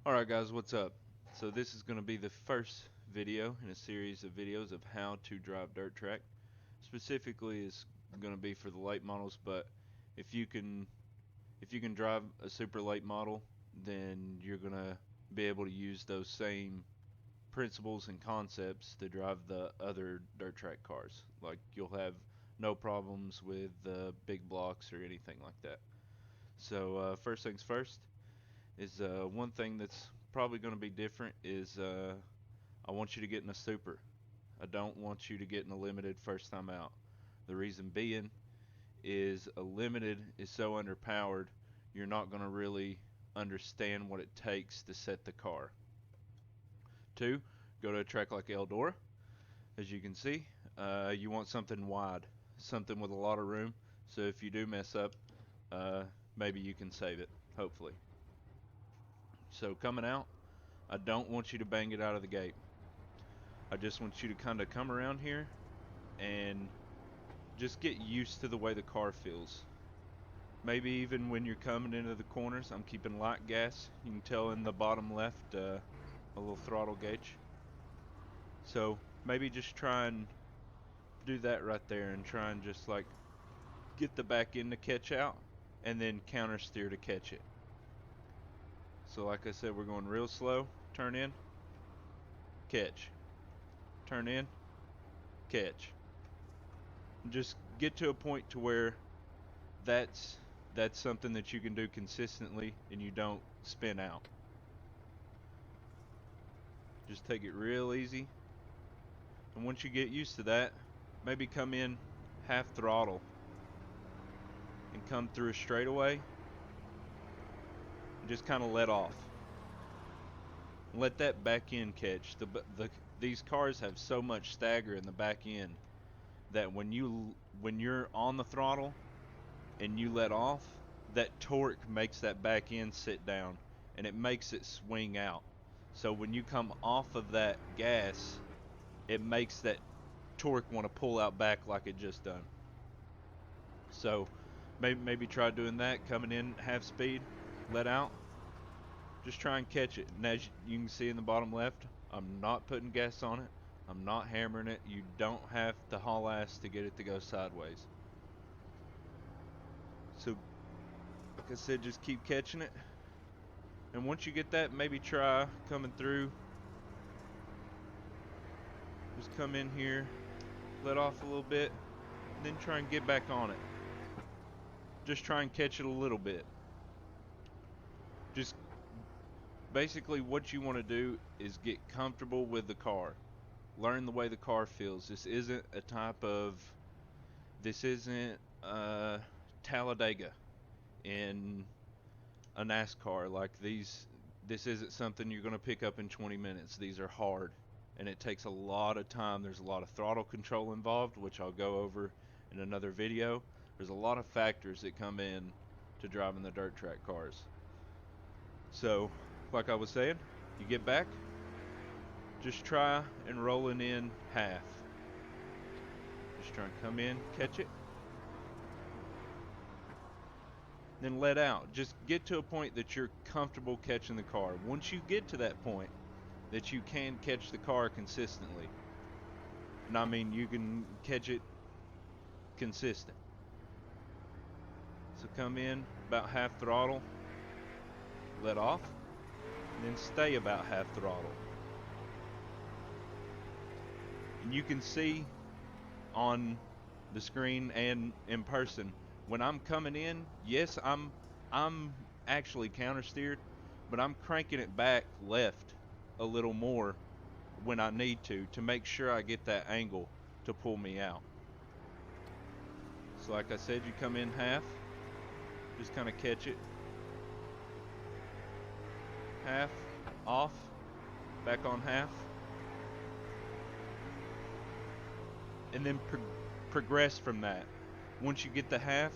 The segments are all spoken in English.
Alright guys, what's up? So this is going to be the first video in a series of videos of how to drive dirt track. Specifically it's going to be for the late models, but if you can drive a super late model, then you're going to be able to use those same principles and concepts to drive the other dirt track cars. Like you'll have no problems with big blocks or anything like that. So first things first is one thing that's probably going to be different is I want you to get in a super. I don't want you to get in a limited first time out. The reason being is a limited is so underpowered, you're not going to really understand what it takes to set the car. Two, go to a track like Eldora. As you can see, you want something wide, something with a lot of room, so if you do mess up, uh, maybe you can save it, hopefully. So coming out, I don't want you to bang it out of the gate. I just want you to kind of come around here and just get used to the way the car feels. Maybe even when you're coming into the corners, I'm keeping light gas. You can tell in the bottom left a little throttle gauge. So maybe just try and do that right there and try and just like get the back end to catch out and then counter steer to catch it. So like I said, we're going real slow. Turn in, catch. Turn in, catch. Just get to a point to where that's something that you can do consistently and you don't spin out. Just take it real easy. And once you get used to that, maybe come in half throttle and come through a straightaway and just kind of let off. Let that back end catch. These cars have so much stagger in the back end that when you're on the throttle and you let off, that torque makes that back end sit down and it makes it swing out. So when you come off of that gas, it makes that torque want to pull out back like it just done. So maybe try doing that, coming in half speed, let out. Just try and catch it. And as you can see in the bottom left, I'm not putting gas on it. I'm not hammering it. You don't have to haul ass to get it to go sideways. So like I said, just keep catching it. And once you get that, maybe try coming through. Just come in here, let off a little bit, then try and get back on it. Just try and catch it a little bit. Just basically what you want to do is get comfortable with the car. Learn the way the car feels. This isn't Talladega in a NASCAR. Like this isn't something you're going to pick up in 20 minutes. These are hard and it takes a lot of time. There's a lot of throttle control involved, which I'll go over in another video. There's a lot of factors that come in to driving the dirt track cars. So like I was saying, you get back, just try and roll it in half. Just try and come in, catch it, then let out. Just get to a point that you're comfortable catching the car. Once you get to that point that you can catch the car consistently, and I mean you can catch it consistent. So come in about half throttle, let off, and then stay about half throttle. And you can see on the screen and in person when I'm coming in, yes, I'm actually counter steered, but I'm cranking it back left a little more when I need to make sure I get that angle to pull me out. So like I said, you come in half, just kind of catch it, half, off, back on half, and then progress from that. Once you get the half,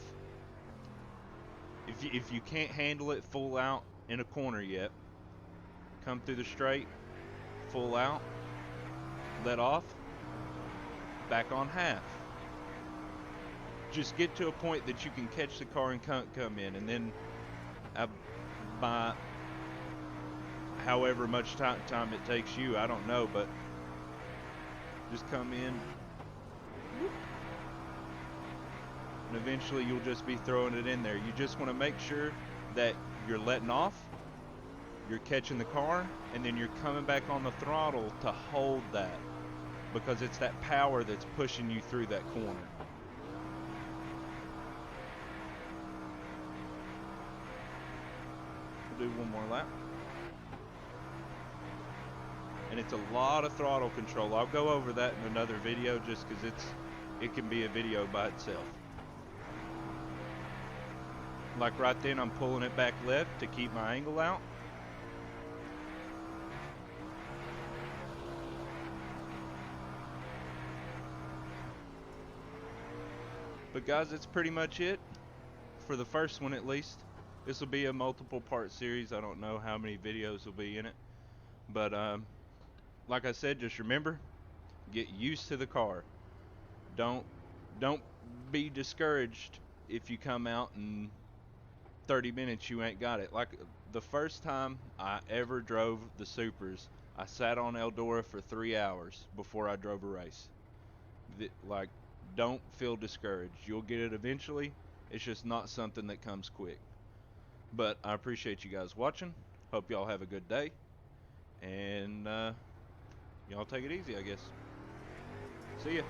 if you can't handle it full out in a corner yet, come through the straight, full out, let off, back on half. Just get to a point that you can catch the car and come in, and then by however much time it takes you. I don't know, but just come in, and eventually you'll just be throwing it in there. You just want to make sure that you're letting off, you're catching the car, and then you're coming back on the throttle to hold that, because it's that power that's pushing you through that corner. We'll do one more lap. And it's a lot of throttle control. I'll go over that in another video just because it can be a video by itself. Like right then, I'm pulling it back left to keep my angle out. But guys, that's pretty much it for the first one, at least. This will be a multiple part series. I don't know how many videos will be in it, but like I said, just remember, get used to the car. Don't be discouraged if you come out and 30 minutes you ain't got it. Like the first time I ever drove the Supers, I sat on Eldora for 3 hours before I drove a race. Like, don't feel discouraged. You'll get it eventually. It's just not something that comes quick. But I appreciate you guys watching. Hope y'all have a good day. And y'all take it easy, I guess. See ya.